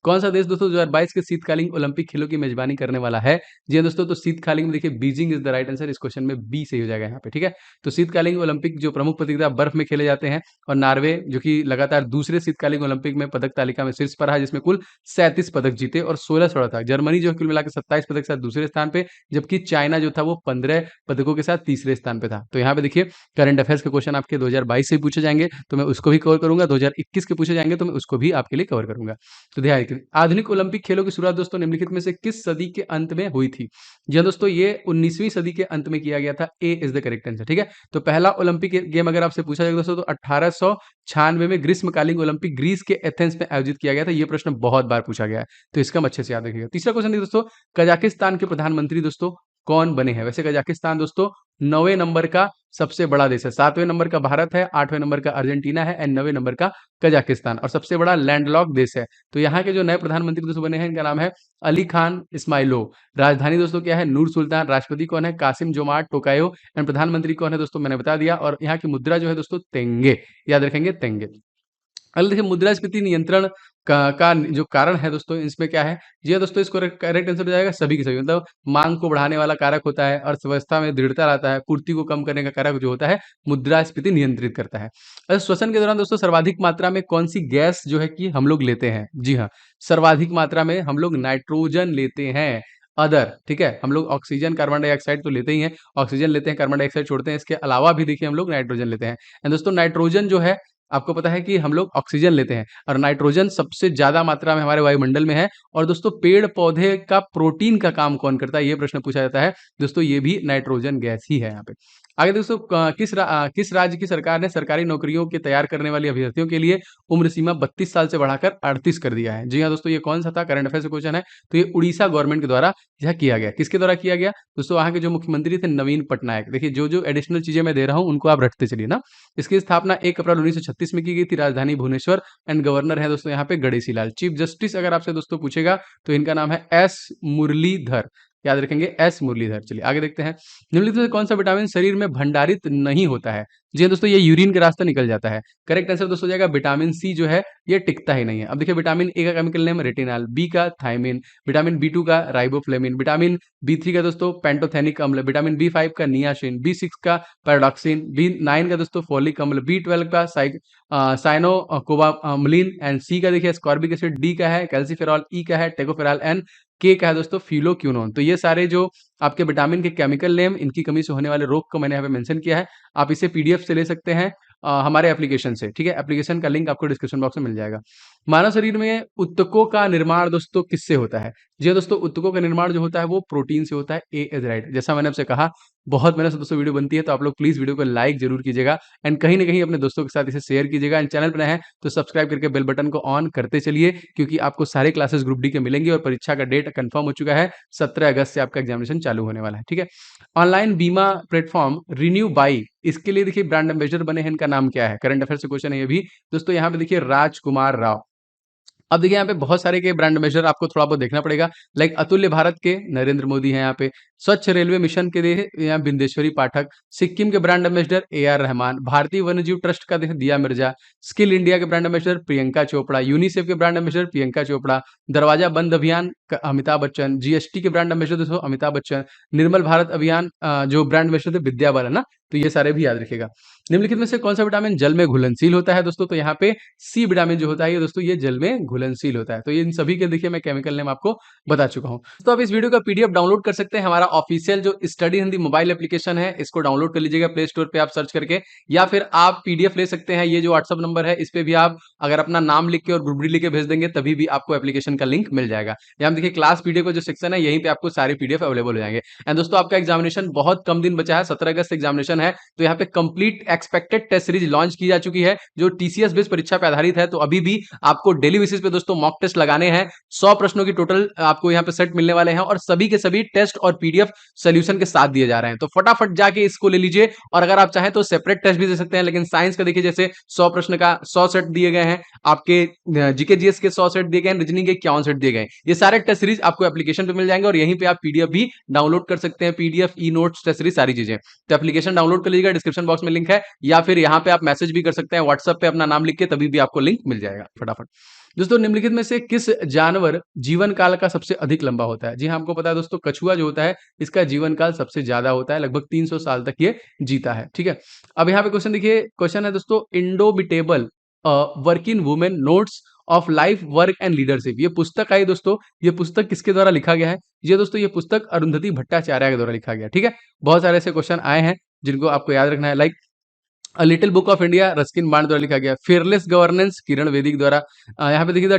कौन सा देश दोस्तों 2022 के शीतकालीन ओलंपिक खेलों की मेजबानी करने वाला है? जी हाँ दोस्तों, तो शीतकालीन में देखिए Beijing is the right answer. इस क्वेश्चन में बी सही हो जाएगा यहाँ पे, ठीक है। तो शीतकालीन ओलंपिक जो प्रमुख प्रतियोगिता बर्फ में खेले जाते हैं, और नॉर्वे जो कि लगातार दूसरे शीतकालीन ओलंपिक में पदक तालिका में शीर्ष पर रहा, जिसमें कुल 37 पदक जीते और 16 स्वर्ण था। जर्मनी जो है कुल मिलाकर 27 पदक के साथ दूसरे स्थान पे, जबकि चाइना जो था वो 15 पदकों के साथ तीसरे स्थान पे था। तो यहाँ पे देखिए करंट अफेयर्स के क्वेश्चन आपके 2022 से ही पूछे जाएंगे, तो मैं उसको भी कवर करूंगा। 2021 के पूछे जाएंगे तो मैं उसको भी आपके लिए कवर करूंगा। तो ध्यान रखिए, आधुनिक ओलंपिक खेलों की शुरुआत दोस्तों निम्नलिखित में से किस सदी के अंत में हुई थी? जी हाँ दोस्तों, ये 19वीं सदी के अंत में किया गया था। ए इज द करेक्ट आंसर, ठीक है। तो पहला ओलंपिक गेम अगर आपसे पूछा जाएगा दोस्तों, तो 1896 में ग्रीष्मकालीन ओलंपिक ग्रीस के एथेंस में आयोजित किया गया था। ये प्रश्न बहुत बार पूछा गया है, तो इसका हम अच्छे से याद रखिएगा। तीसरा क्वेश्चन दोस्तों, कजाकिस्तान के प्रधानमंत्री दोस्तों कौन बने हैं? वैसे कजाकिस्तान दोस्तों 9वें नंबर का सबसे बड़ा देश है। 7वें नंबर का भारत है, 8वें नंबर का अर्जेंटीना है एंड 9वें नंबर का कजाकिस्तान, और सबसे बड़ा लैंडलॉक देश है। तो यहाँ के जो नए प्रधानमंत्री दोस्तों बने हैं, इनका नाम है अली खान इस्माइलोव। राजधानी दोस्तों क्या है? नूर सुल्तान। राष्ट्रपति कौन है? कासिम जोमार्ट टोकायो। एंड प्रधानमंत्री कौन है दोस्तों? मैंने बता दिया। और यहाँ की मुद्रा जो है दोस्तों तेंगे, याद रखेंगे तेंगे। अगला देखिए, मुद्रास्फीति नियंत्रण का जो कारण है दोस्तों, इसमें क्या है? जी हाँ दोस्तों, इसको करेक्ट आंसर हो जाएगा सभी के सभी। मतलब मांग को बढ़ाने वाला कारक होता है, अर्थव्यवस्था में दृढ़ता लाता है, पूर्ति को कम करने का कारक जो होता है मुद्रास्फीति नियंत्रित करता है। श्वसन के दौरान दोस्तों सर्वाधिक मात्रा में कौन सी गैस जो है कि हम लोग लेते हैं? जी हाँ, सर्वाधिक मात्रा में हम लोग नाइट्रोजन लेते हैं। अदर, ठीक है, हम लोग ऑक्सीजन कार्बन डाइऑक्साइड तो लेते ही हैं, ऑक्सीजन लेते हैं, कार्बन डाइऑक्साइड छोड़ते हैं। इसके अलावा भी देखिए हम लोग नाइट्रोजन लेते हैं। एंड दोस्तों नाइट्रोजन जो है, आपको पता है कि हम लोग ऑक्सीजन लेते हैं, और नाइट्रोजन सबसे ज्यादा मात्रा में हमारे वायुमंडल में है। और दोस्तों पेड़ पौधे का प्रोटीन का काम कौन करता है? ये प्रश्न पूछा जाता है दोस्तों, ये भी नाइट्रोजन गैस ही है यहाँ पे। आगे दोस्तों, किस राज्य की सरकार ने सरकारी नौकरियों के तैयार करने वाले अभ्यर्थियों के लिए उम्र सीमा 32 साल से बढ़ाकर 38 कर दिया है? जी हाँ दोस्तों, ये कौन सा था? करंट अफेयर से क्वेश्चन है। तो ये उड़ीसा गवर्नमेंट के द्वारा यह किया गया। किसके द्वारा किया गया दोस्तों? वहां के जो मुख्यमंत्री थे नवीन पटनायक। देखिए जो जो एडिशनल चीजें मैं दे रहा हूं उनको आप रटते चलिए ना। इसकी स्थापना 1 अप्रैल 1936 में की गई थी, राजधानी भुवनेश्वर। एंड गवर्नर है दोस्तों यहाँ पे गणेशी लाल। चीफ जस्टिस अगर आपसे दोस्तों पूछेगा तो इनका नाम है एस मुरलीधर, याद रखेंगे एस मुरलीधर। चलिए आगे देखते हैं, निम्नलिखित में कौन सा विटामिन शरीर में भंडारित नहीं होता है? जी हाँ दोस्तों, ये यूरिन के रास्ते निकल जाता है। करेक्ट आंसर दोस्तों हो जाएगा विटामिन सी जो है ये टिकता ही नहीं है। अब देखिए, विटामिन ए का केमिकल नेम रेटिनॉल, बी का थायमिन, विटामिन बी टू का राइबोफ्लेविन, विटामिन बी थ्री का दोस्तों पेंटोथेनिक अम्ल, विटामिन बी फाइव का नियासिन, बी सिक्स का पैराडॉक्सिन, बी नाइन का दोस्तों फोलिक अम्ल, बी ट्वेल्व का साइनोकोबामलिन, एंड सी का देखिए स्कॉर्बिक एसिड, डी का है कैल्सीफेरॉल, ई का है टेकोफेरॉल, एंड के का है दोस्तों फिलोक्यूनोन। तो ये सारे जो आपके विटामिन के केमिकल नेम, इनकी कमी से होने वाले रोग को मैंने यहाँ पे मेंशन किया है। आप इसे पीडीएफ से ले सकते हैं हमारे एप्लीकेशन से, ठीक है। एप्लीकेशन का लिंक आपको डिस्क्रिप्शन बॉक्स में मिल जाएगा। मानव शरीर में ऊतकों का निर्माण दोस्तों किससे होता है? जी हाँ दोस्तों, ऊतकों का निर्माण जो होता है वो प्रोटीन से होता है। ए इज राइट। जैसा मैंने आपसे कहा, बहुत मेहनत से दोस्तों वीडियो बनती है, तो आप लोग प्लीज वीडियो को लाइक जरूर कीजिएगा, एंड कहीं ना कहीं अपने दोस्तों के साथ इसे शेयर कीजिएगा। एंड चैनल पर नए हैं तो सब्सक्राइब करके बेल बटन को ऑन करते चलिए, क्योंकि आपको सारे क्लासेस ग्रुप डी के मिलेंगे। और परीक्षा का डेट कंफर्म हो चुका है, 17 अगस्त से आपका एग्जामिनेशन चालू होने वाला है, ठीक है। ऑनलाइन बीमा प्लेटफॉर्म रिन्यू बाई, इसके लिए देखिए ब्रांड एम्बेसडर बने हैं, इनका नाम क्या है? करंट अफेयर से क्वेश्चन है ये भी दोस्तों। यहाँ पे देखिए राजकुमार राव। अब देखिए यहाँ पे बहुत सारे के ब्रांड एम्बेसडर आपको थोड़ा बहुत देखना पड़ेगा। लाइक अतुल्य भारत के नरेंद्र मोदी हैं यहाँ पे, स्वच्छ रेलवे मिशन के लिए यहाँ बिंदेश्वरी पाठक, सिक्किम के ब्रांड एम्बेसडर AR रहमान, भारतीय वन्यजीव ट्रस्ट का देखिए दिया मिर्जा, स्किल इंडिया के brand ambassador Priyanka Chopra, UNICEF के ब्रांड एम्बेसडर प्रियंका चोपड़ा, दरवाजा बंद अभियान का अमिताभ बच्चन, GST के ब्रांड एम्बेसडर दोस्तों अमिताभ बच्चन, निर्मल भारत अभियान जो ब्रांड एम्बेसडर थे विद्या बालन ना। तो ये सारे भी याद रखिएगा। निम्नलिखित में से कौन सा विटामिन जल में घुलनशील होता है दोस्तों? तो यहाँ पे सी विटामिन जो होता है ये दोस्तों ये जल में घुलनशील होता है। तो ये इन सभी के देखिए मैं केमिकल नेम आपको बता चुका हूँ। तो आप इस वीडियो का पीडीएफ डाउनलोड कर सकते हैं। हमारा ऑफिशियल जो स्टडी हिंदी मोबाइल एप्लीकेशन है इसको डाउनलोड कर लीजिएगा प्ले स्टोर पे आप सर्च करके, या फिर आप पीडीएफ ले सकते हैं। ये जो व्हाट्सअप नंबर है इस पे भी आप अगर अपना नाम लिख के और ग्रुप डी लिख के भेज देंगे तभी भी आपको एप्लीकेशन का लिंक मिल जाएगा। यहाँ देखिए क्लास पीडीएफ का जो सेक्शन है यहीं पे आपको सारे पीडीएफ अवेलेबल हो जाएंगे। एंड दोस्तों आपका एग्जामिनेशन बहुत कम दिन बचा है, 17 अगस्त एग्जामिनेशन है। तो यहाँ पे complete expected test series launch की जा चुकी है जो टीसीएस बेस्ड परीक्षा पे आधारित है। तो अभी भी आपको डेली बेसिस पे दोस्तों मॉक टेस्ट लगाने हैं। 100 प्रश्नों की टोटल आपको यहाँ पे सेट मिलने वाले हैं, और सभी के सभी टेस्ट और पीडीएफ सोल्यूशन के साथ दिए जा रहे हैं। तो फटाफट जाके इसको ले लीजिए, और अगर आप चाहें तो सेपरेट टेस्ट भी दे सकते हैं। लेकिन साइंस का देखिए जैसे 100 प्रश्न का 100 सेट दिए गए हैं, आपके जीके जीएस के 100 सेट दिए गए हैं, रीजनिंग के 51 सेट दिए गए। ये सारे टेस्ट सीरीज आपको एप्लीकेशन पे मिल जाएंगे, और यहीं पे आप पीडीएफ भी डाउनलोड कर सकते हैं, PDF, e notes, test series सारी चीजें। तो एप्लीकेशन डाउनलोड डाउनलोड कर लीजिएगा, डिस्क्रिप्शन बॉक्स में लिंक है, या फिर यहाँ पे आप मैसेज भी कर सकते हैं व्हाट्सएप पे अपना नाम लिख के, तभी भी आपको लिंक मिल जाएगा फटाफट। दोस्तों निम्नलिखित में से किस जानवर जीवन काल का सबसे अधिक लंबा होता है? जी हाँ, हमको पता है दोस्तों, कछुआ जो होता है इसका जीवन काल सबसे ज्यादा होता है, लगभग 300 साल तक ये जीता है। ठीक है, अब यहाँ पे क्वेश्चन देखिए, क्वेश्चन है दोस्तों, indomitable working women notes of life work and leadership, ये पुस्तक आई दोस्तों, ये पुस्तक किसके द्वारा लिखा गया है? ये दोस्तों ये पुस्तक अरुंधति भट्टाचार्य के द्वारा लिखा गया। ठीक है, बहुत सारे ऐसे क्वेश्चन आए हैं जिनको आपको याद रखना है, like a little book of India Ruskin bond द्वारा लिखा गया, फेयरलेस गवर्नेंस किरण वेदिक द्वारा, यहाँ पे देखिए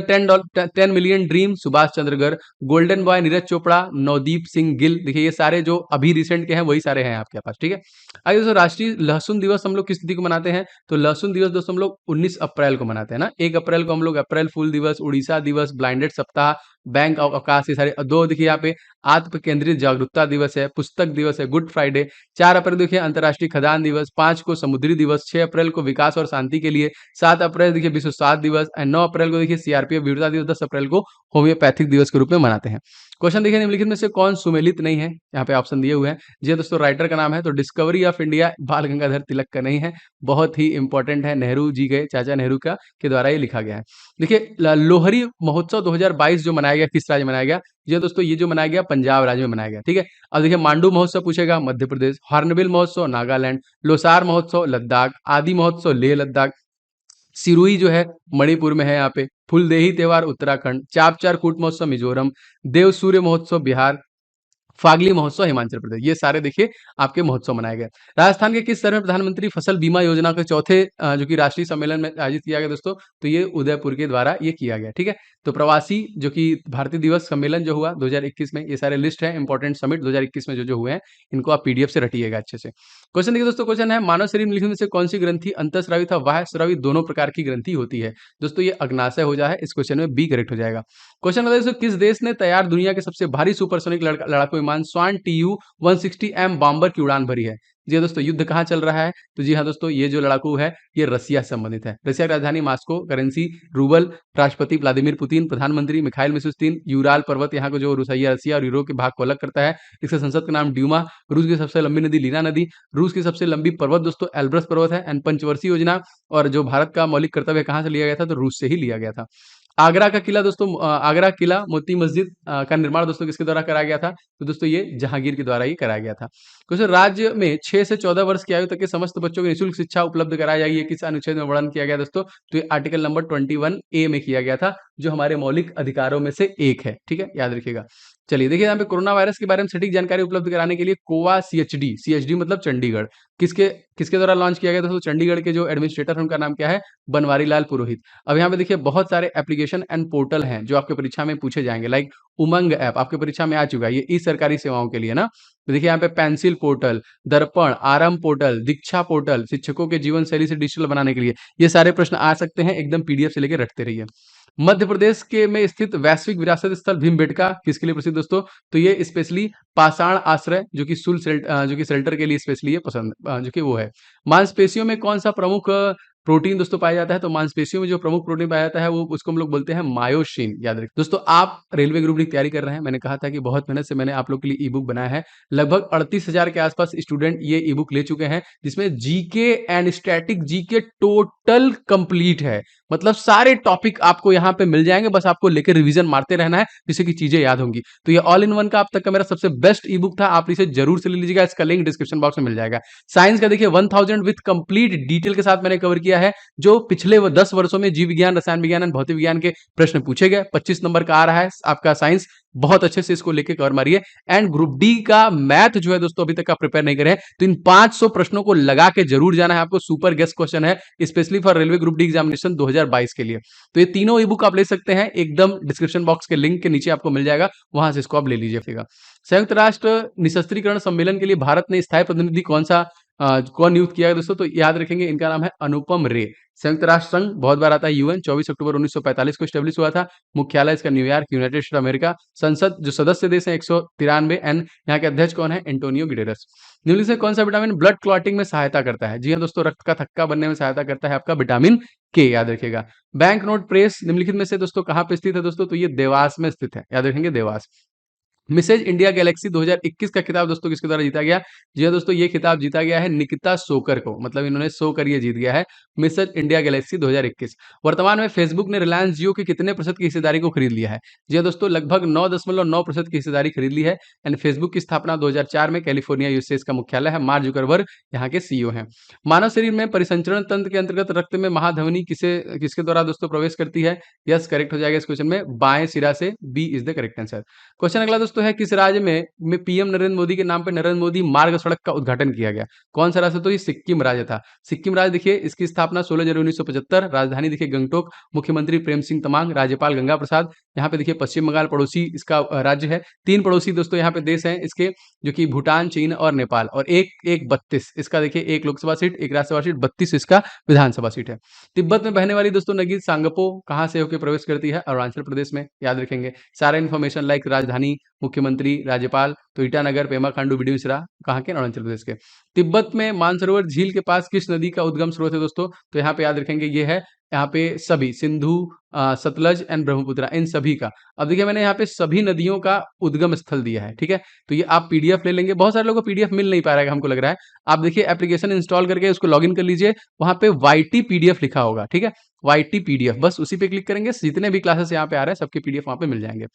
10 million dream Subhash Chandra Garg, golden boy Neeraj Chopra, Navdeep Singh Gill, देखिए ये सारे जो अभी रिसेंट के हैं वही सारे हैं आपके पास। ठीक है, आगे दोस्तों, राष्ट्रीय लहसुन दिवस हम लोग किस तिथि को मनाते हैं? तो लहसुन दिवस दोस्तों हम लोग 19 अप्रैल को मनाते हैं ना। 1 अप्रैल को हम लोग अप्रैल फूल दिवस, उड़ीसा दिवस, ब्लाइंडेड सप्ताह, बैंक अवकाश, ये सारे दो देखिए यहाँ पे आत्म केंद्रित जागरूकता दिवस है, पुस्तक दिवस है, गुड फ्राइडे, 4 अप्रैल देखिए अंतर्राष्ट्रीय खदान दिवस, 5 को समुद्री दिवस, 6 अप्रैल को विकास और शांति के लिए, 7 अप्रैल देखिए विश्व स्वास्थ्य दिवस, एंड 9 अप्रैल को देखिए सीआरपीएफ वीरता दिवस, 10 अप्रैल को होम्योपैथिक दिवस के रूप में मनाते हैं। क्वेश्चन देखिए, निम्नलिखित में से कौन सुमेलित नहीं है? यहाँ पे ऑप्शन दिए हुए हैं, जी दोस्तों राइटर का नाम है तो डिस्कवरी ऑफ इंडिया बाल गंगाधर तिलक का नहीं है, बहुत ही इंपॉर्टेंट है, नेहरू जी के चाचा नेहरू का के द्वारा ये लिखा गया है। देखिए लोहरी महोत्सव 2022 जो मनाया गया किस राज्य में मनाया गया? जी दोस्तों ये जो मनाया गया पंजाब राज्य में मनाया गया। ठीक है, अब देखिए मांडू महोत्सव पूछेगा मध्य प्रदेश, हॉर्नबिल महोत्सव नागालैंड, लोसार महोत्सव लद्दाख, आदि महोत्सव लेह लद्दाख, सिरुई जो है मणिपुर में है, यहाँ पे फुलदेही त्योहार उत्तराखंड, चापचार कूट महोत्सव मिजोरम, देव सूर्य महोत्सव बिहार, फागली महोत्सव हिमाचल प्रदेश, ये सारे देखिए आपके महोत्सव मनाए गए। राजस्थान के किस शहर में प्रधानमंत्री फसल बीमा योजना के चौथे जो कि राष्ट्रीय सम्मेलन में आयोजित किया गया दोस्तों? तो ये उदयपुर के द्वारा ये किया गया। ठीक है, तो प्रवासी जो कि भारतीय दिवस सम्मेलन जो हुआ 2021 में, ये सारे लिस्ट है इंपॉर्टेंट समिट 2021 में जो हुए हैं, इनको आप पीडीएफ से रटिएगा अच्छे से। क्वेश्चन देखिए दोस्तों, क्वेश्चन है मानव शरीर में निम्नलिखित में से कौन सी ग्रंथि अंतःस्रावी तथा बाह्यस्रावी दोनों प्रकार की ग्रंथि होती है? दोस्तों ये अग्नाशय हो जाए, इस क्वेश्चन में बी करेक्ट हो जाएगा। क्वेश्चन बताइए दोस्तों, किस देश ने तैयार दुनिया के सबसे भारी सुपरसोनिक लड़ाकू विमान स्वान टीयू 160M बॉम्बर की उड़ान भरी है? जी हाँ दोस्तों, युद्ध कहाँ चल रहा है? तो जी हाँ दोस्तों, ये जो लड़ाकू है ये रसिया से संबंधित है। रसिया की राजधानी मास्को, करेंसी रूबल, राष्ट्रपति व्लादिमीर पुतिन, प्रधानमंत्री मिखाइल मिशुस्तिन, यूराल पर्वत यहाँ को जो रसिया और यूरोप के भाग को अलग करता है, इसका संसद का नाम ड्यूमा, रूस की सबसे लंबी नदी लीना नदी, रूस की सबसे लंबी पर्वत दोस्तों एल्ब्रस पर्वत है, एंड पंचवर्षीय योजना और जो भारत का मौलिक कर्तव्य कहाँ से लिया गया था? तो रूस से ही लिया गया था। आगरा का किला दोस्तों, आगरा किला मोती मस्जिद का निर्माण दोस्तों किसके द्वारा कराया गया था? तो दोस्तों ये जहांगीर के द्वारा ही कराया गया था। क्वेश्चन, राज्य में 6 से 14 वर्ष की आयु तक के समस्त बच्चों को निःशुल्क शिक्षा उपलब्ध कराई जाएगी, ये किस अनुच्छेद में वर्णन किया गया दोस्तों? तो ये आर्टिकल नंबर 21A में किया गया था, जो हमारे मौलिक अधिकारों में से एक है। ठीक है, याद रखिएगा। चलिए देखिए, यहाँ पे कोरोना वायरस के बारे में सटीक जानकारी उपलब्ध कराने के लिए कोवा CHD मतलब चंडीगढ़, किसके किसके द्वारा लॉन्च किया गया था? तो चंडीगढ़ के जो एडमिनिस्ट्रेटर हैं उनका नाम क्या है? बनवारी लाल पुरोहित। अब यहाँ पे देखिए बहुत सारे एप्लीकेशन एंड पोर्टल हैं जो आपके परीक्षा में पूछे जाएंगे, लाइक उमंग ऐप आपके परीक्षा में आ चुका है, ये ई सरकारी सेवाओं के लिए ना। तो देखिए यहाँ पे पेंसिल पोर्टल, दर्पण, आरंभ पोर्टल, दीक्षा पोर्टल, शिक्षकों के जीवन शैली से डिजिटल बनाने के लिए, ये सारे प्रश्न आ सकते हैं, एकदम पीडीएफ से लेके रखते रहिए। मध्य प्रदेश के में स्थित वैश्विक विरासत स्थल भीमबेटका किसके लिए प्रसिद्ध दोस्तों? तो ये स्पेशली पाषाण आश्रय जो कि जो कि शेल्टर के लिए स्पेशली ये पसंद जो कि वो है। मांसपेशियों में कौन सा प्रमुख प्रोटीन दोस्तों पाया जाता है? तो मांसपेशियों में जो प्रमुख प्रोटीन पाया जाता है वो उसको हम लोग बोलते हैं मायोसिन, याद रखिए दोस्तों। आप रेलवे ग्रुप डी की तैयारी कर रहे हैं, मैंने कहा था कि बहुत मेहनत से मैंने आप लोग के लिए ई बुक बनाया है, लगभग 38,000 के आसपास स्टूडेंट ये ई बुक ले चुके हैं, जिसमें GK and static GK total complete है, मतलब सारे टॉपिक आपको यहाँ पे मिल जाएंगे, बस आपको लेकर रिवीजन मारते रहना है जिससे कि चीजें याद होंगी। तो ये ऑल इन वन का अब तक का मेरा सबसे बेस्ट ई बुक था, आप इसे जरूर से ले लीजिएगा, इसका लिंक डिस्क्रिप्शन बॉक्स में मिल जाएगा। साइंस का देखिए 1000 विद कंप्लीट डिटेल के साथ मैंने कवर किया है, जो पिछले 10 वर्षों में जीव विज्ञान, रसायन विज्ञान और भौतिक विज्ञान के प्रश्न पूछे गए। 25 नंबर का आ रहा है आपका साइंस, बहुत अच्छे से इसको लेके कवर मारिए। एंड ग्रुप डी का मैथ जो है दोस्तों अभी तक आप प्रिपेयर नहीं करे हैं, तो इन 500 प्रश्नों को लगा के जरूर जाना है आपको, सुपर गेस्ट क्वेश्चन है specially for railway group D examination 2022 के लिए। तो ये तीनों ई बुक आप ले सकते हैं, एकदम डिस्क्रिप्शन बॉक्स के लिंक के नीचे आपको मिल जाएगा, वहां से इसको आप ले लीजिएगा। संयुक्त राष्ट्र निशस्त्रीकरण सम्मेलन के लिए भारत ने स्थायी प्रतिनिधि कौन नियुक्त किया है दोस्तों? तो याद रखेंगे, इनका नाम है अनुपम रे। संयुक्त राष्ट्र संघ बहुत बार आता है, यूएन 24 अक्टूबर 1945 को स्टेब्लिश हुआ था, मुख्यालय इसका न्यूयॉर्क, यूनाइटेड स्टेट अमेरिका। संसद जो सदस्य देश है 193 एंड यहाँ के अध्यक्ष कौन है? Antonio Guterres. निम्नलिखित में कौन सा विटामिन ब्लड क्लॉटिंग में सहायता करता है? जी हाँ दोस्तों, रक्त का थक्का बनने में सहायता करता है आपका विटामिन के, याद रखिएगा। बैंक नोट प्रेस निम्नलिखित में से दोस्तों कहाँ पे स्थित है दोस्तों? तो ये देवास में स्थित है, याद रखेंगे देवास। मिसेज इंडिया गैलेक्सी 2021 का खिताब दोस्तों किसके द्वारा जीता गया? जी हाँ दोस्तों, ये खिताब जीता गया है निकिता सोकर को, मतलब इन्होंने सो कर ये जीत गया है मिसेज इंडिया गैलेक्सी 2021। वर्तमान में फेसबुक ने रिलायंस जियो की कितने प्रतिशत की हिस्सेदारी को खरीद लिया है? जी हाँ दोस्तों, लगभग 9.9% की हिस्सेदारी खरीद ली है। एंड फेसबुक की स्थापना 2004 में कैलिफोर्निया यूएसए इसका मुख्यालय है। मार्क जुकरबर्ग यहाँ के सीईओ हैं। मानव शरीर में परिसंचरण तंत्र के अंतर्गत रक्त में महाधमनी किसके द्वारा दोस्तों प्रवेश करती है? यस, करेक्ट हो जाएगा इस क्वेश्चन में, बाएं सिरा से। B is the correct answer. Question अगला दोस्तों है, किस राज्य में पीएम नरेंद्र मोदी के नाम पे नरेंद्र मोदी मार्ग सड़क का उद्घाटन किया गया? कौन सा राज्य? तो ये सिक्किम राज्य था। सिक्किम राज्य देखिए, इसकी स्थापना 16 जनवरी 1975, राजधानी देखिए गंगटोक, मुख्यमंत्री प्रेम सिंह तमांग, राज्यपाल गंगा प्रसाद। यहाँ पे देखिए पश्चिम बंगाल पड़ोसी इसका राज्य है। 3 पड़ोसी दोस्तों यहाँ पे देश हैं इसके, जो कि भूटान, चीन और नेपाल। और एक 32 इसका देखिए, एक लोकसभा सीट, एक राज्यसभा सीट, 32 इसका विधानसभा सीट है। तिब्बत में बहने वाली दोस्तों नदी सांगपो कहाँ से होकर प्रवेश करती है? अरुणाचल प्रदेश में, याद रखेंगे। सारा इन्फॉर्मेशन लाइक राजधानी, मुख्यमंत्री, राज्यपाल, तो ईटानगर, पेमा खांडू, बिडिमिसरा कहाँ के? अरुणाचल प्रदेश के। तिब्बत में मानसरोवर झील के पास किस नदी का उद्गम स्रोत है दोस्तों? तो यहाँ पे याद रखेंगे ये है, यहाँ पे सभी सिंधु, सतलज एंड ब्रह्मपुत्र, इन सभी का। अब देखिए मैंने यहाँ पे सभी नदियों का उद्गम स्थल दिया है, ठीक है। तो ये आप पीडीएफ ले लेंगे, बहुत सारे लोगों को पीडीएफ मिल नहीं पा रहा है हमको लग रहा है। आप देखिए एप्लीकेशन इंस्टॉल करके उसको लॉगिन कर लीजिए, वहां पे वाईटी पीडीएफ लिखा होगा, ठीक है। वाईटी पीडीएफ, बस उसी पे क्लिक करेंगे, जितने भी क्लासेस यहाँ पे आ रहे हैं सबके पीडीएफ वहां पे मिल जाएंगे।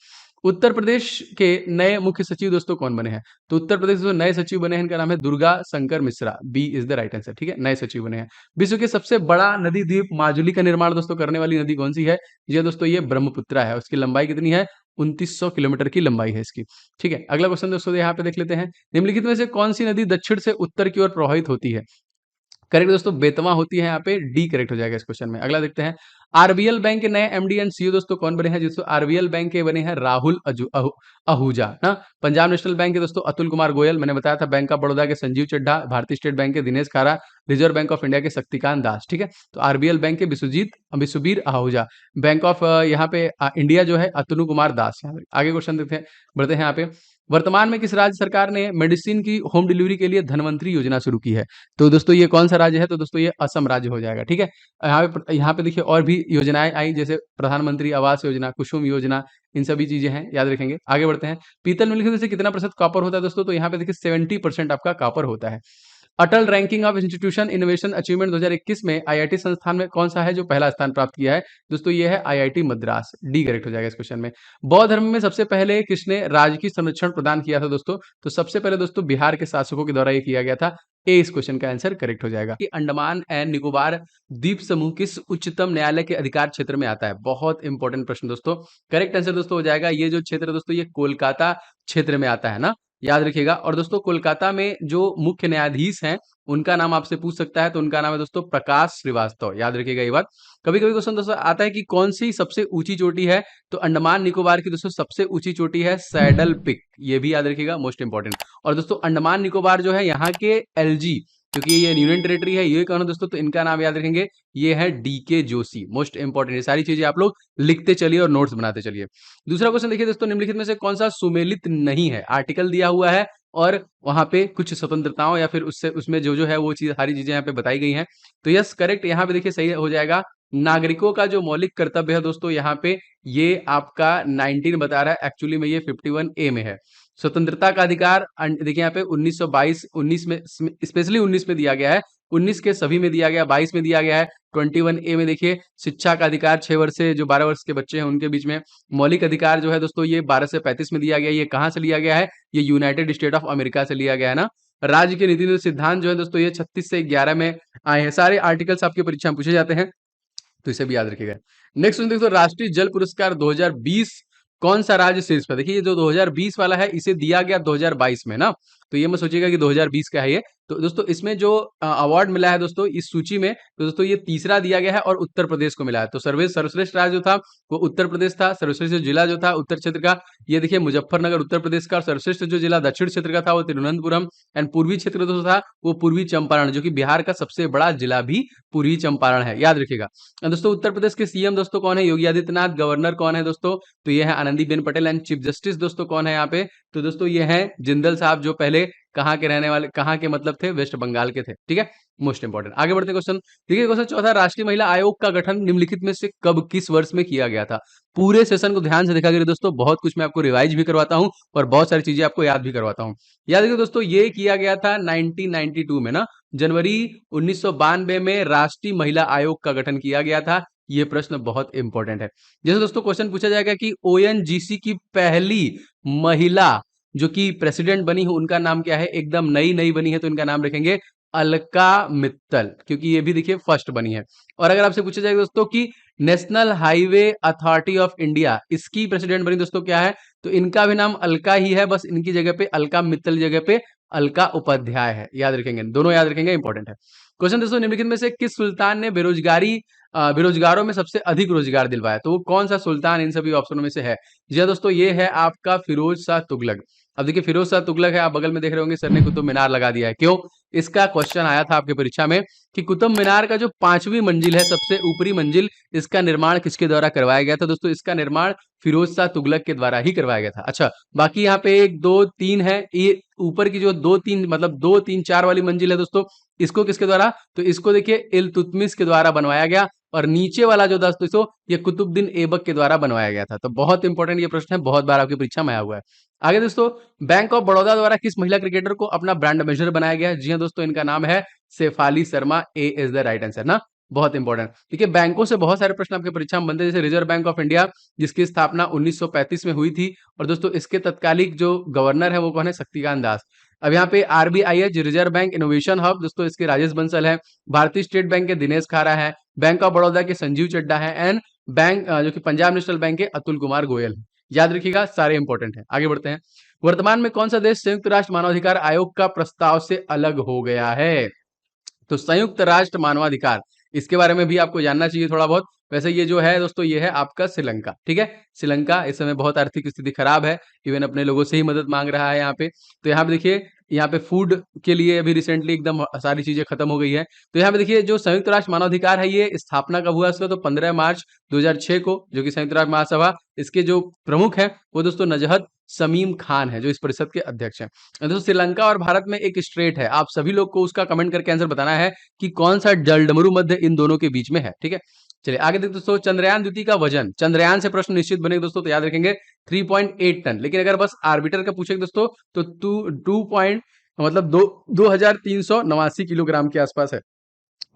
उत्तर प्रदेश के नए मुख्य सचिव दोस्तों कौन बने हैं? तो उत्तर प्रदेश के जो नए सचिव बने हैं इनका नाम है Durga Shankar Mishra. B is the right answer, ठीक है, नए सचिव बने हैं। विश्व के सबसे बड़ा नदी द्वीप माजुली का निर्माण दोस्तों करने वाली नदी कौन सी है? ये दोस्तों ये ब्रह्मपुत्रा है। उसकी लंबाई कितनी है? 2900 किलोमीटर की लंबाई है इसकी, ठीक है। अगला क्वेश्चन दोस्तों यहाँ पे देख लेते हैं, निम्नलिखित में से कौन सी नदी दक्षिण से उत्तर की ओर प्रवाहित होती है? करेक्ट दोस्तों, बेतवा होती है यहाँ पे, डी करेक्ट हो जाएगा इस क्वेश्चन में। अगला देखते हैं, आरबीएल बैंक के नए एमडी एंड सीईओ दोस्तों कौन बने हैं? दोस्तों आरबीएल बैंक के बने हैं राहुल आहूजा ना। पंजाब नेशनल बैंक के दोस्तों अतुल कुमार गोयल, मैंने बताया था। बैंक ऑफ बड़ौदा के संजीव चड्ढा, भारतीय स्टेट बैंक के दिनेश खारा, रिजर्व बैंक ऑफ इंडिया के शक्तिकांत दास, ठीक है। तो आरबीएल बैंक के विश्वबीर आहूजा, बैंक ऑफ यहाँ पे इंडिया जो है अतुल कुमार दास। आगे क्वेश्चन देखते हैं, बढ़ते हैं यहाँ पे। वर्तमान में किस राज्य सरकार ने मेडिसिन की होम डिलीवरी के लिए धनवंतरी योजना शुरू की है? तो दोस्तों ये कौन सा राज्य है? तो दोस्तों ये असम राज्य हो जाएगा, ठीक है। यहाँ पे देखिए और भी योजनाएं आई, जैसे प्रधानमंत्री आवास योजना, कुसुम योजना, इन सभी चीजें हैं, याद रखेंगे। आगे बढ़ते हैं, पीतल निम्नलिखित में से कितना प्रतिशत कॉपर होता है दोस्तों? तो यहाँ पे देखिए 70% आपका कॉपर होता है। Atal ranking of institution innovation achievement 2021 में आईआईटी संस्थान में कौन सा है जो पहला स्थान प्राप्त किया है? दोस्तों ये है आईआईटी मद्रास। डी करेक्ट हो जाएगा इस क्वेश्चन में। बौद्ध धर्म में सबसे पहले किसने राजकीय संरक्षण प्रदान किया था दोस्तों? तो सबसे पहले दोस्तों बिहार के शासकों के द्वारा ये किया गया था। ए इस क्वेश्चन का आंसर करेक्ट हो जाएगा। कि अंडमान एंड निकोबार द्वीप समूह किस उच्चतम न्यायालय के अधिकार क्षेत्र में आता है? बहुत इंपॉर्टेंट प्रश्न दोस्तों। करेक्ट आंसर दोस्तों हो जाएगा, ये जो क्षेत्र है दोस्तों ये कोलकाता क्षेत्र में आता है ना, याद रखिएगा। और दोस्तों कोलकाता में जो मुख्य न्यायाधीश हैं उनका नाम आपसे पूछ सकता है, तो उनका नाम है दोस्तों प्रकाश श्रीवास्तव, याद रखिएगा ये बात। कभी कभी क्वेश्चन दोस्तों आता है कि कौन सी सबसे ऊंची चोटी है? तो अंडमान निकोबार की दोस्तों सबसे ऊंची चोटी है सैडल पिक, ये भी याद रखिएगा, मोस्ट इंपॉर्टेंट। और दोस्तों अंडमान निकोबार जो है यहाँ के एलजी, क्योंकि ये यूनियन टेरिटरी है, ये कौन है दोस्तों? तो इनका नाम याद रखेंगे, ये है डीके जोशी, मोस्ट इंपॉर्टेंट। ये सारी चीजें आप लोग लिखते चलिए और नोट्स बनाते चलिए। दूसरा क्वेश्चन देखिए दोस्तों, निम्नलिखित में से कौन सा सुमेलित नहीं है? आर्टिकल दिया हुआ है और वहां पे कुछ स्वतंत्रताओं या फिर उससे उसमें जो जो है वो चीज, सारी चीजें यहाँ पे बताई गई हैं। तो यस करेक्ट, यहाँ पे देखिए सही हो जाएगा। नागरिकों का जो मौलिक कर्तव्य है दोस्तों यहाँ पे, ये आपका 19 बता रहा है, एक्चुअली में ये 51A में है। स्वतंत्रता का अधिकार देखिए यहाँ पे 1922 19 में, स्पेशली 19 में दिया गया है, 19 के सभी में दिया गया, 22 में दिया गया है। 21A में देखिए शिक्षा का अधिकार 6 वर्ष से जो 12 वर्ष के बच्चे हैं उनके बीच में। मौलिक अधिकार जो है दोस्तों ये 12 से 35 में दिया गया है। ये कहाँ से लिया गया है? ये यूनाइटेड स्टेट ऑफ अमेरिका से लिया गया है ना। राज्य के नीति सिद्धांत जो है दोस्तों ये 36 से 11 में आए हैं। सारे आर्टिकल्स आपकी परीक्षा में पूछे जाते हैं, तो इसे भी याद रखिएगा। नेक्स्ट देखो, राष्ट्रीय जल पुरस्कार 2020 कौन सा राज्य शीर्ष पर? देखिए ये जो 2020 वाला है इसे दिया गया 2022 में ना, तो ये मत सोचिएगा कि 2020 का है ये। तो दोस्तों इसमें जो अवार्ड मिला है दोस्तों इस सूची में, तो दोस्तों ये तीसरा दिया गया है और उत्तर प्रदेश को मिला है। तो सर्वश्रेष्ठ राज्य जो था वो उत्तर प्रदेश था। सर्वश्रेष्ठ जिला जो था उत्तर क्षेत्र का, ये देखिए मुजफ्फरनगर उत्तर प्रदेश का। और सर्वश्रेष्ठ जो जिला दक्षिण क्षेत्र का था वो तिरुवनंतपुरम। एंड पूर्वी क्षेत्र जो था वो पूर्वी चंपारण, जो कि बिहार का सबसे बड़ा जिला भी पूर्वी चंपारण है, याद रखिएगा। दोस्तों उत्तर प्रदेश के सीएम दोस्तों कौन है? योगी आदित्यनाथ। गवर्नर कौन है दोस्तों? तो ये है Anandiben Patel. And chief justice दोस्तों कौन है यहाँ पे? तो दोस्तों ये है जिंदल साहब, जो पहले थे, कहाँ के रहने वाले, कहाँ के मतलब थे, वेस्ट बंगाल के थे। ठीक है, मोस्ट इंपॉर्टेंट। आगे बढ़ते क्वेश्चन। देखिए क्वेश्चन चौथा, राष्ट्रीय महिला आयोग का गठन निम्नलिखित में से कब, किस वर्ष में किया गया था? पूरे सेशन को ध्यान से देखा करिए दोस्तों, बहुत कुछ मैं आपको रिवाइज भी करवाता हूँ और बहुत सारी चीजें आपको याद भी करवाता हूँ। याद रखिए दोस्तों, ये किया गया था 1992 में ना, जनवरी 1992 में राष्ट्रीय महिला आयोग का गठन किया गया था। ये प्रश्न बहुत इंपॉर्टेंट है। जैसे दोस्तों क्वेश्चन पूछा जाएगा कि ओएनजीसी की पहली महिला जो कि प्रेसिडेंट बनी है उनका नाम क्या है? एकदम नई नई बनी है तो इनका नाम रखेंगे अलका मित्तल, क्योंकि ये भी देखिए फर्स्ट बनी है। और अगर आपसे पूछा जाएगा दोस्तों कि national highway authority of India, इसकी प्रेसिडेंट बनी दोस्तों क्या है? तो इनका भी नाम अलका ही है, बस इनकी जगह पे अलका मित्तल जगह पे अलका उपाध्याय है। याद रखेंगे, दोनों याद रखेंगे, इंपॉर्टेंट है। क्वेश्चन दोस्तों, निम्नलिखित में से किस सुल्तान ने बेरोजगारों में सबसे अधिक रोजगार दिलवाया? तो वो कौन सा सुल्तान इन सभी ऑप्शनों में से है? जी दोस्तों, ये है आपका फिरोज शाह तुगलक। अब देखिए फिरोज शाह तुगलक है, आप बगल में देख रहे होंगे सर ने कुतुब मीनार लगा दिया है। क्यों? इसका क्वेश्चन आया था आपके परीक्षा में कि कुतुब मीनार का जो 5वीं मंजिल है, सबसे ऊपरी मंजिल, इसका निर्माण किसके द्वारा करवाया गया था? दोस्तों इसका निर्माण फिरोज शाह तुगलक के द्वारा ही करवाया गया था। अच्छा, बाकी यहाँ पे 1 2 3 है, ये ऊपर की जो 2 3 मतलब 2 3 4 वाली मंजिल है दोस्तों, इसको किसके द्वारा? तो इसको देखिए इल्तुतमिश के द्वारा बनवाया गया। और नीचे वाला जो दोस्तों ये कुतुबुद्दीन ऐबक के द्वारा बनवाया गया था। तो बहुत इंपॉर्टेंट ये प्रश्न है, बहुत बार आपकी परीक्षा में आया हुआ है। आगे दोस्तों, बैंक ऑफ बड़ौदा द्वारा किस महिला क्रिकेटर को अपना ब्रांड एम्बेसडर बनाया गया है? जी हाँ दोस्तों, इनका नाम है शेफाली शर्मा। ए इज द राइट आंसर ना, बहुत इंपॉर्टेंट। देखिए बैंकों से बहुत सारे प्रश्न आपके परीक्षा में बनते हैं, जैसे रिजर्व बैंक ऑफ इंडिया, जिसकी स्थापना 1935 में हुई थी। और दोस्तों इसके तत्कालिक जो गवर्नर है वो कौन है? शक्तिकांत दास। अब यहाँ पे आरबीआई है, रिजर्व बैंक इनोवेशन हब, दोस्तों इसके राजेश बंसल है। भारतीय स्टेट बैंक के दिनेश खारा है। बैंक ऑफ बड़ौदा के संजीव चड्डा है। एंड बैंक जो कि पंजाब नेशनल बैंक के अतुल कुमार गोयल। याद रखिएगा, सारे इंपॉर्टेंट है। आगे बढ़ते हैं। वर्तमान में कौन सा देश संयुक्त राष्ट्र मानवाधिकार आयोग का प्रस्ताव से अलग हो गया है? तो संयुक्त राष्ट्र मानवाधिकार, इसके बारे में भी आपको जानना चाहिए थोड़ा बहुत। वैसे ये जो है दोस्तों, ये है आपका श्रीलंका। ठीक है, श्रीलंका इस समय बहुत आर्थिक स्थिति खराब है, इवन अपने लोगों से ही मदद मांग रहा है यहाँ पे। तो यहाँ पे देखिए, यहाँ पे फूड के लिए अभी रिसेंटली एकदम सारी चीजें खत्म हो गई है। तो यहाँ पे देखिए जो संयुक्त राष्ट्र मानवाधिकार है, ये स्थापना कब हुआ इसका? तो 15 मार्च 2006 को, जो कि संयुक्त राष्ट्र महासभा, इसके जो प्रमुख है वो दोस्तों नजहत शमीम खान है, जो इस परिषद के अध्यक्ष हैं। दोस्तों श्रीलंका और भारत में एक स्ट्रेट है, आप सभी लोग को उसका कमेंट करके आंसर बताना है कि कौन सा जलडमरू मध्य इन दोनों के बीच में है। ठीक है, चलिए आगे देखते दोस्तों। चंद्रयान द्वितीय का वजन, चंद्रयान से प्रश्न निश्चित बनेगा दोस्तों, तो याद रखेंगे 3.8 टन। लेकिन अगर बस आर्बिटर का पूछेगा दोस्तों तो 2389 किलोग्राम के आसपास है।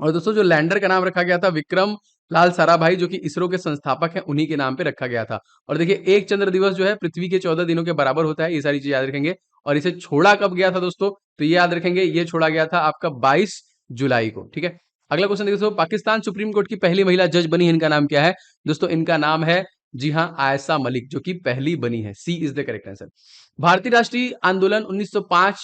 और दोस्तों जो लैंडर का नाम रखा गया था विक्रम लाल साराभाई, जो कि इसरो के संस्थापक हैं, उन्हीं के नाम पे रखा गया था। और देखिए एक चंद्र दिवस जो है पृथ्वी के 14 दिनों के बराबर होता है, ये सारी चीज याद रखेंगे। और इसे छोड़ा कब गया था दोस्तों? तो ये याद रखेंगे, ये छोड़ा गया था आपका 22 जुलाई को। ठीक है, अगला क्वेश्चन देखिए दोस्तों, पाकिस्तान सुप्रीम कोर्ट की पहली महिला जज बनी है, इनका नाम क्या है? दोस्तों इनका नाम है, जी हाँ, आयशा मलिक, जो कि पहली बनी है। सी इज द करेक्ट आंसर। भारतीय राष्ट्रीय आंदोलन 1905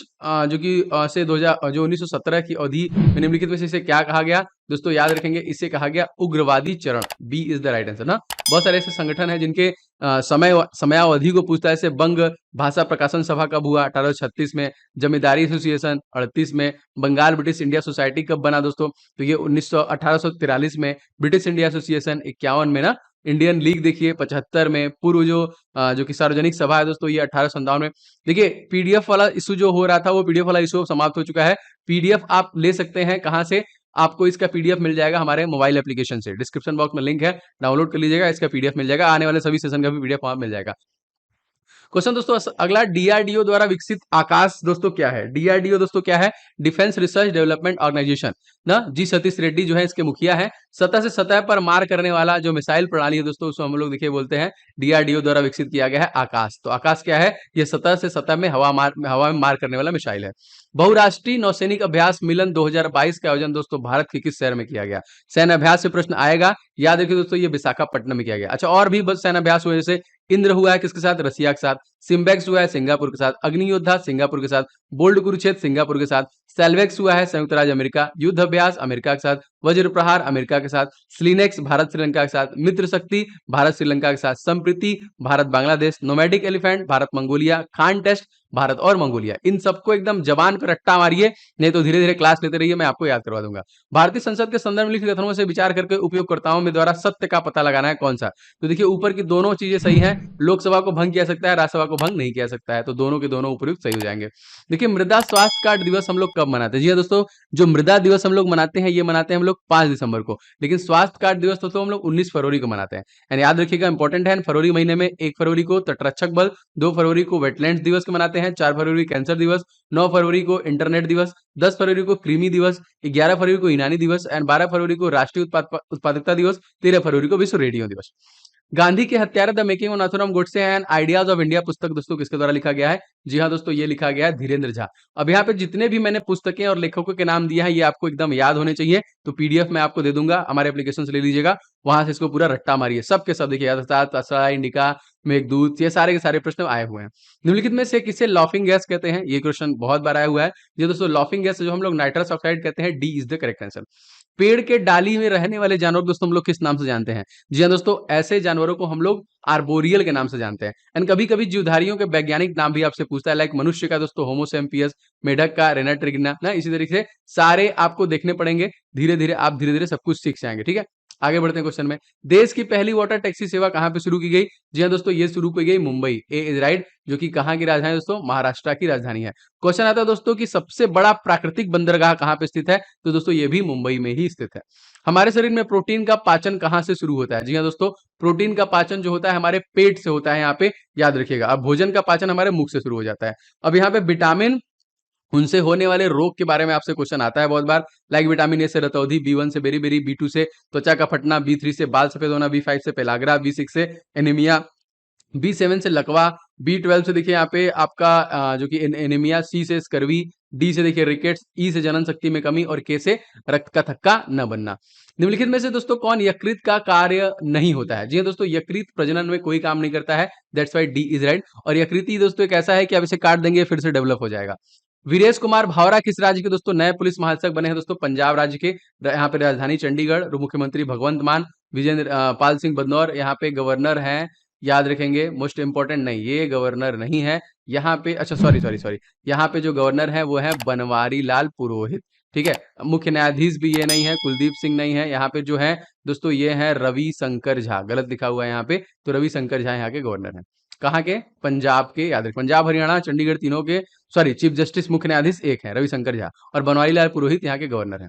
जो कि से 2000 जो 1917 की अवधि में निम्नलिखित में से इसे क्या कहा गया? दोस्तों याद रखेंगे, इसे कहा गया उग्रवादी चरण। B is the right answer ना। बहुत सारे ऐसे संगठन हैं जिनके समयावधि को पूछता है, जैसे बंग भाषा प्रकाशन सभा कब हुआ? 1836 में। जमींदारी एसोसिएशन 38 में। बंगाल ब्रिटिश इंडिया सोसाइटी कब बना दोस्तों? तो ये 1843 में। ब्रिटिश इंडिया एसोसिएशन 51 में ना। इंडियन लीग देखिए 75 में। पूर्व जो कि सार्वजनिक सभा है दोस्तों, ये 1857 में। देखिए पीडीएफ वाला इशू जो हो रहा था, वो पीडीएफ वाला इशू समाप्त हो चुका है। पीडीएफ आप ले सकते हैं, कहां से? आपको इसका पीडीएफ मिल जाएगा हमारे मोबाइल एप्लीकेशन से, डिस्क्रिप्शन बॉक्स में लिंक है, डाउनलोड कर लीजिएगा, इसका पीडीएफ मिल जाएगा। आने वाले सभी सेशन का भी पीडीएफ वहां मिल जाएगा। क्वेश्चन दोस्तों अगला, डीआरडीओ द्वारा विकसित आकाश दोस्तों क्या है? डीआरडीओ दोस्तों क्या है? डिफेंस रिसर्च डेवलपमेंट ऑर्गेनाइजेशन ना। जी सतीश रेड्डी जो है इसके मुखिया है। सतह से सतह पर मार करने वाला जो मिसाइल प्रणाली है दोस्तों, उसको हम लोग देखिए बोलते हैं डीआरडीओ द्वारा विकसित किया गया है आकाश। तो आकाश क्या है? ये सतह से सतह में हवा में मार करने वाला मिसाइल है। बहुराष्ट्रीय नौसैनिक अभ्यास मिलन 2022 का आयोजन दोस्तों भारत के किस शहर में किया गया? सैन्य अभ्यास से प्रश्न आएगा, याद रखिए दोस्तों, ये विशाखापट्टनम में किया गया। अच्छा, और भी सैन्य अभ्यास हुए, जैसे इंद्र हुआ है किसके साथ? रसिया के साथ। सिम्बेक्स हुआ है सिंगापुर के साथ। अग्नि योद्धा सिंगापुर के साथ। बोल्ड कुरुक्षेत्र सिंगापुर के साथ। सेल्वेक्स हुआ है संयुक्त राज्य अमेरिका। युद्ध अभ्यास अमेरिका के साथ। वज्र प्रहार अमेरिका के साथ। स्लिनेक्स भारत श्रीलंका के साथ। मित्र शक्ति भारत श्रीलंका के साथ। Sampriti Bharat Bangladesh. Nomadic elephant Bharat Mongolia. Khaan Quest Bharat और मंगोलिया। इन सबको एकदम जबान पर रट्टा मारिए, नहीं तो धीरे धीरे क्लास लेते रहिए, मैं आपको याद करवा दूंगा। भारतीय संसद के संदर्भ में लिखित कथनों से विचार करके उपयोगकर्ताओं में द्वारा सत्य का पता लगाना है कौन सा। तो देखिए ऊपर की दोनों चीजें सही हैं, लोकसभा को भंग किया सकता है, राज्यसभा को भंग नहीं किया सकता है, तो दोनों के दोनों उपयुक्त सही हो जाएंगे। देखिए मृदा स्वास्थ्य कार्ड दिवस हम लोग कब मनाते हैं? जी हाँ दोस्तों, जो मृदा दिवस हम लोग मनाते हैं ये मनाते हैं हम लोग 5 दिसंबर को, लेकिन स्वास्थ्य कार्ड दिवस तो हम लोग 19 फरवरी को मनाते हैं। यानी याद रखिएगा, इंपॉर्टेंट है। फरवरी महीने में 1 फरवरी को तटरक्षक बल, 2 फरवरी को वेटलैंड्स दिवस को मनाते हैं, 4 फरवरी कैंसर दिवस, 9 फरवरी को इंटरनेट दिवस, 10 फरवरी को कृमि दिवस, 11 फरवरी को यूनानी दिवस एंड 12 फरवरी को राष्ट्रीय उत्पादकता दिवस, 13 फरवरी को विश्व रेडियो दिवस। गांधी के हत्यारे the making of Nathuram Godse and ideas of India पुस्तक दोस्तों किसके द्वारा लिखा गया है? जी हाँ दोस्तों, ये लिखा गया है धीरेन्द्र झा। अब यहाँ पे जितने भी मैंने पुस्तकें और लेखकों के नाम दिया है ये आपको एकदम याद होने चाहिए, तो पीडीएफ मैं आपको दे दूंगा, हमारे एप्लीकेशन से ले लीजिएगा, वहां से इसको पूरा रट्टा मारिए, सबके सब देखिए, इंडिका, मेघदूत, ये सारे के सारे प्रश्न आए हुए हैं। निम्नलिखित में से किसे लॉफिंग गैस कहते हैं? ये क्वेश्चन बहुत बार आया हुआ है। ये दोस्तों लॉफिंग गैस जो हम लोग नाइट्रस ऑक्साइड कहते हैं, D is the correct answer. पेड़ के डाली में रहने वाले जानवर दोस्तों हम लोग किस नाम से जानते हैं? जी हाँ दोस्तों, ऐसे जानवरों को हम लोग आर्बोरियल के नाम से जानते हैं। एंड कभी कभी जीवधारियों के वैज्ञानिक नाम भी आपसे पूछता है, लाइक मनुष्य का दोस्तों होमोसेम्पियस, मेढक का रेना ट्रिग्ना ना, इसी तरीके से सारे आपको देखने पड़ेंगे। धीरे धीरे आप धीरे धीरे सब कुछ सीख जाएंगे, ठीक है। आगे बढ़ते हैं क्वेश्चन में। देश की पहली वाटर टैक्सी सेवा कहां पे शुरू की गई? जी हाँ दोस्तों, ये शुरू की गई मुंबई, ए इज राइट, जो कि कहां की राजधानी दोस्तों? महाराष्ट्र की राजधानी है। क्वेश्चन आता है दोस्तों कि सबसे बड़ा प्राकृतिक बंदरगाह कहां पे स्थित है? तो दोस्तों ये भी मुंबई में ही स्थित है। हमारे शरीर में प्रोटीन का पाचन कहां से शुरू होता है? जी हाँ दोस्तों, प्रोटीन का पाचन जो होता है हमारे पेट से होता है, यहाँ पे याद रखिएगा। अब भोजन का पाचन हमारे मुख से शुरू हो जाता है। अब यहाँ पे विटामिन, उनसे होने वाले रोग के बारे में आपसे क्वेश्चन आता है बहुत बार, लाइक विटामिन ए से रतौंधी, बी1 से बेरी-बेरी, बी2 से त्वचा का फटना, बी3 से बाल सफेद होना, बी5 से पेलाग्रा, बी6 से एनीमिया, बी7 से लकवा, बी12 से देखिए यहाँ पे आपका जो कि एनीमिया, सी से स्कर्वी, डी से देखिए रिकेट्स, ई से जनन शक्ति में कमी और के से रक्त का थक्का न बनना। निम्नलिखित में से दोस्तों कौन यकृत का कार्य नहीं होता है? जी हाँ दोस्तों, यकृत प्रजनन में कोई काम नहीं करता है, that's why D is right. और यकृत दोस्तों एक ऐसा है कि आप इसे काट देंगे फिर से डेवलप हो जाएगा। वीरेश कुमार भावरा किस राज्य के दोस्तों नए पुलिस महानिदेशक बने हैं? दोस्तों पंजाब राज्य के। यहाँ पे राजधानी चंडीगढ़, मुख्यमंत्री भगवंत मान, विजेंद्र पाल सिंह बदनौर यहाँ पे गवर्नर हैं, याद रखेंगे। मोस्ट इंपॉर्टेंट नहीं, ये गवर्नर नहीं है यहाँ पे, अच्छा सॉरी सॉरी सॉरी, यहाँ पे जो गवर्नर है वो है बनवारी लाल पुरोहित, ठीक है। मुख्य न्यायाधीश भी ये नहीं है, कुलदीप सिंह नहीं है। यहाँ पे जो है दोस्तों ये है रवि शंकर झा, गलत लिखा हुआ है यहाँ पे, तो रवि शंकर झा यहाँ के गवर्नर है। कहाँ के? पंजाब के, याद रखें, पंजाब हरियाणा चंडीगढ़ तीनों के, सॉरी चीफ जस्टिस मुख्य न्यायाधीश एक है रविशंकर झा, और बनवारी लाल पुरोहित यहाँ के गवर्नर हैं।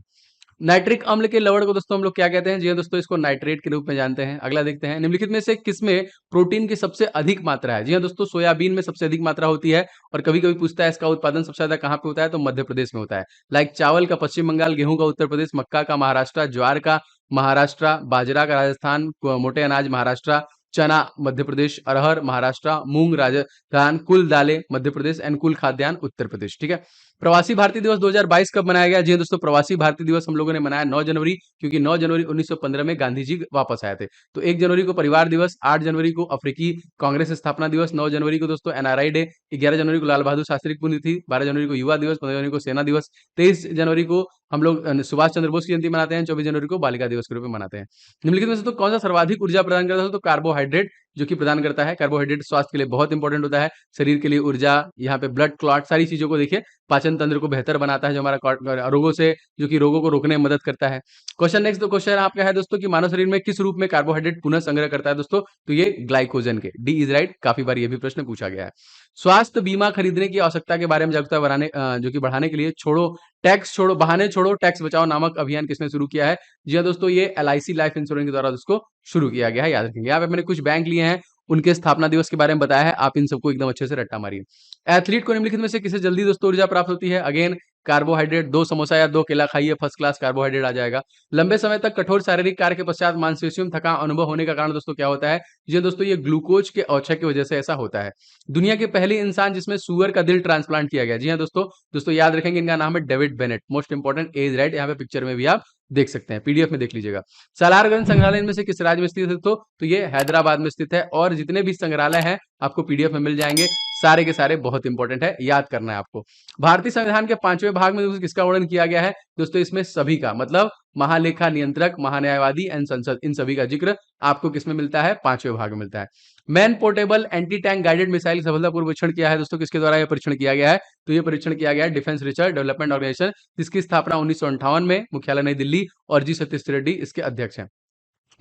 नाइट्रिक अम्ल के लवण को दोस्तों हम लोग क्या कहते हैं? जी हाँ दोस्तों, इसको नाइट्रेट के रूप में जानते हैं। अगला देखते हैं, निम्नलिखित में से किसमें प्रोटीन की सबसे अधिक मात्रा है? जी हाँ दोस्तों, सोयाबीन में सबसे अधिक मात्रा होती है, और कभी कभी पूछता है इसका उत्पादन सबसे ज्यादा कहाँ पे होता है, तो मध्य प्रदेश में होता है। लाइक चावल का पश्चिम बंगाल, गेहूं का उत्तर प्रदेश, मक्का का महाराष्ट्र, ज्वार का महाराष्ट्र, बाजरा का राजस्थान, मोटे अनाज महाराष्ट्र, चना मध्य प्रदेश, अरहर महाराष्ट्र, मूंग राजस्थान, कुल दालें मध्य प्रदेश एंड कुल खाद्यान्न उत्तर प्रदेश, ठीक है। प्रवासी भारतीय दिवस 2022 कब मनाया गया? जी हाँ दोस्तों, प्रवासी भारतीय दिवस हम लोगों ने मनाया 9 जनवरी, क्योंकि 9 जनवरी 1915 में गांधी जी वापस आए थे। तो 1 जनवरी को परिवार दिवस, 8 जनवरी को अफ्रीकी कांग्रेस स्थापना दिवस, 9 जनवरी को दोस्तों एनआरआई डे, 11 जनवरी को लाल बहादुर शास्त्री की पुण्यतिथि, 12 जनवरी को युवा दिवस, 15 जनवरी को सेना दिवस, 23 जनवरी को हम लोग सुभाष चंद्र बोस की जयंती मनाते हैं, 24 जनवरी को बालिका दिवस के रूप में मनाते हैं। निम्नलिखित में से तो कौन सा सर्वाधिक ऊर्जा प्रदान करता है? तो कार्बोहाइड्रेट जो कि प्रदान करता है। कार्बोहाइड्रेट स्वास्थ्य के लिए बहुत इंपॉर्टेंट होता है, शरीर के लिए ऊर्जा, यहाँ पे ब्लड क्लॉट, सारी चीजों को देखिए, पाचन तंत्र को बेहतर बनाता है, जो हमारा रोगों से, जो कि रोगों को रोकने में मदद करता है। क्वेश्चन नेक्स्ट, तो क्वेश्चन आपका है दोस्तों कि मानव शरीर में किस रूप में कार्बोहाइड्रेट पुनः संग्रह करता है? दोस्तों तो ये ग्लाइकोजन के, डी इज राइट। काफी बार ये भी प्रश्न पूछा गया है। स्वास्थ्य बीमा खरीदने की आवश्यकता के बारे में जागरूकता बढ़ाने जो कि बढ़ाने के लिए छोड़ो टैक्स छोड़ो बहाने छोड़ो टैक्स बचाओ नामक अभियान किसने शुरू किया है? जी हाँ दोस्तों, ये एलआईसी लाइफ इंश्योरेंस के द्वारा उसको शुरू किया गया है, याद रखेंगे। यहाँ पे मैंने कुछ बैंक लिए हैं, उनके स्थापना दिवस के बारे में बताया है, आप इन सबको एकदम अच्छे से रट्टा मारिए। एथलीट को निम्नलिखित में से किसे जल्दी दोस्तों ऊर्जा प्राप्त होती है? अगेन कार्बोहाइड्रेट, 2 समोसा या 2 केला खाइए, फर्स्ट क्लास कार्बोहाइड्रेट आ जाएगा। लंबे समय तक कठोर शारीरिक कार्य के पश्चात मांसपेशियों में थकान अनुभव होने का कारण दोस्तों क्या होता है? जी दोस्तों, ये ग्लूकोज के औचक की वजह से ऐसा होता है। दुनिया के पहले इंसान जिसमें सुअर का दिल ट्रांसप्लांट किया गया, जी हाँ दोस्तों याद रखेंगे, इनका नाम है David Bennett. Most important as right, यहाँ पे पिक्चर में भी आप देख सकते हैं, पीडीएफ में देख लीजिएगा। सालारगंज संग्रहालय इनमें से किस राज्य में स्थित है? तो ये हैदराबाद में स्थित है, और जितने भी संग्रहालय हैं आपको पीडीएफ में मिल जाएंगे, सारे के सारे बहुत इंपॉर्टेंट है, याद करना है आपको। भारतीय संविधान के 5वें भाग में किसका वर्णन किया गया है? दोस्तों इसमें सभी का, मतलब महालेखा नियंत्रक, महान्यायवादी एंड संसद, इन सभी का जिक्र आपको किसमें मिलता है? 5वें भाग में मिलता है। Man portable anti tank guided missile सफलतापूर्वक परीक्षण किया है दोस्तों, किसके द्वारा यह परीक्षण किया गया है? तो ये परीक्षण किया गया है डिफेंस रिसर्च डेवलपमेंट ऑर्गेनाइजेशन, जिसकी स्थापना 1958 में, मुख्यालय नई दिल्ली, और जी सतीश रेड्डी इसके अध्यक्ष हैं।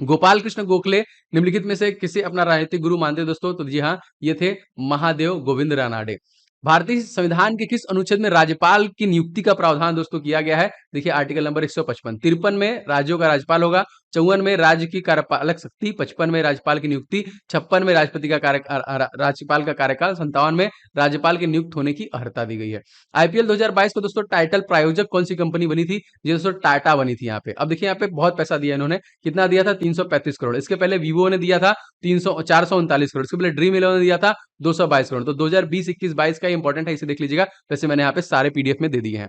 गोपाल कृष्ण गोखले निम्नलिखित में से किसे अपना राजनीतिक गुरु मानते हैं दोस्तों? तो जी हाँ, ये थे महादेव गोविंद रानाडे। भारतीय संविधान के किस अनुच्छेद में राज्यपाल की नियुक्ति का प्रावधान दोस्तों किया गया है? देखिए आर्टिकल नंबर 155। 53 में राज्यों का राज्यपाल होगा, 54 में राज्य की कार्यपालक शक्ति, 55 में राज्यपाल की नियुक्ति, 56 में राष्ट्रपति का राज्यपाल का कार्यकाल, 57 में राज्यपाल के नियुक्त होने की अर्हता दी गई है। आईपीएल 2022 को दोस्तों टाइटल प्रायोजक कौन सी कंपनी बनी थी? ये दोस्तों टाटा बनी थी यहाँ पे। अब देखिए यहाँ पे बहुत पैसा दिया इन्होंने, कितना दिया था? 335 करोड़। इसके पहले वीवो ने दिया था 439 करोड़। इसके पहले ड्रीम इलेवन ने दिया था 222 करोड़। तो 2020, 21, 22 का इंपॉर्टेंट है, इसे देख लीजिएगा। वैसे मैंने यहाँ पे सारे पीडीएफ में दे दिए हैं।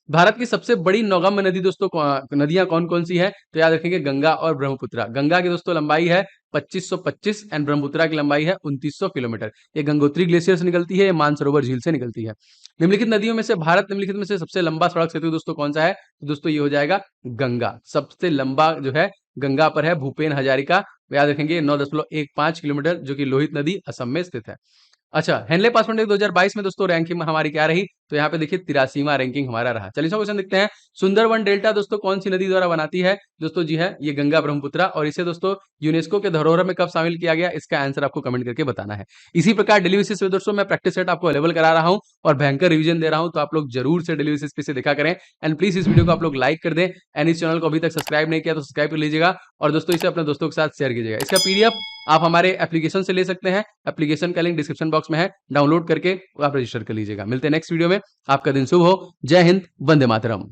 भारत की सबसे बड़ी नौगम्य नदी दोस्तों नदियां कौन कौन सी है? तो याद रखेंगे गंगा और ब्रह्मपुत्र। गंगा की दोस्तों लंबाई है 2525 एंड ब्रह्मपुत्र की लंबाई है 2900 किलोमीटर। ये गंगोत्री ग्लेशियर से निकलती है, ये मानसरोवर झील से निकलती है। निम्नलिखित नदियों में से निम्नलिखित में से सबसे लंबा सड़क सेतु दोस्तों कौन सा है? तो दोस्तों ये हो जाएगा गंगा। सबसे लंबा जो है गंगा पर है भूपेन हजारिका, याद रखेंगे 9.15 किलोमीटर, जो कि लोहित नदी असम में स्थित है। अच्छा, हेनले पासवर्ड इंडेक्स 2022 में दोस्तों रैंकिंग हमारी क्या रही? तो यहाँ पे देखिए 83वां रैंकिंग हमारा रहा। चलिए क्वेश्चन देखते हैं। सुंदरवन डेल्टा दोस्तों कौन सी नदी द्वारा बनाती है? दोस्तों जी है ये गंगा ब्रह्मपुत्र, और इसे दोस्तों यूनेस्को के धरोहर में कब शामिल किया गया? इसका आंसर आपको कमेंट करके बताना है। इसी प्रकार डेली बेसिस पे दोस्तों मैं प्रैक्टिस सेट आपको अवेलेबल करा रहा हूँ और भयंकर रिवीजन दे रहा हूँ, तो आप लोग जरूर से डेली बेसिस पे से देखा करें। एंड प्लीज इस वीडियो को आप लोग लाइक कर दें, एंड इस चैनल को अभी तक सब्सक्राइब नहीं किया तो सब्सक्राइब कर लीजिएगा, और दोस्तों इसे अपने दोस्तों के साथ शेयर कीजिएगा। इसका पीडीएफ आप हमारे एप्लीकेशन से ले सकते हैं, एप्लीकेशन का लिंक डिस्क्रिप्शन बॉक्स में है, डाउनलोड करके आप रजिस्टर कर लीजिएगा। मिलते हैं नेक्स्ट वीडियो में। आपका दिन शुभ हो। जय हिंद, वंदे मातरम।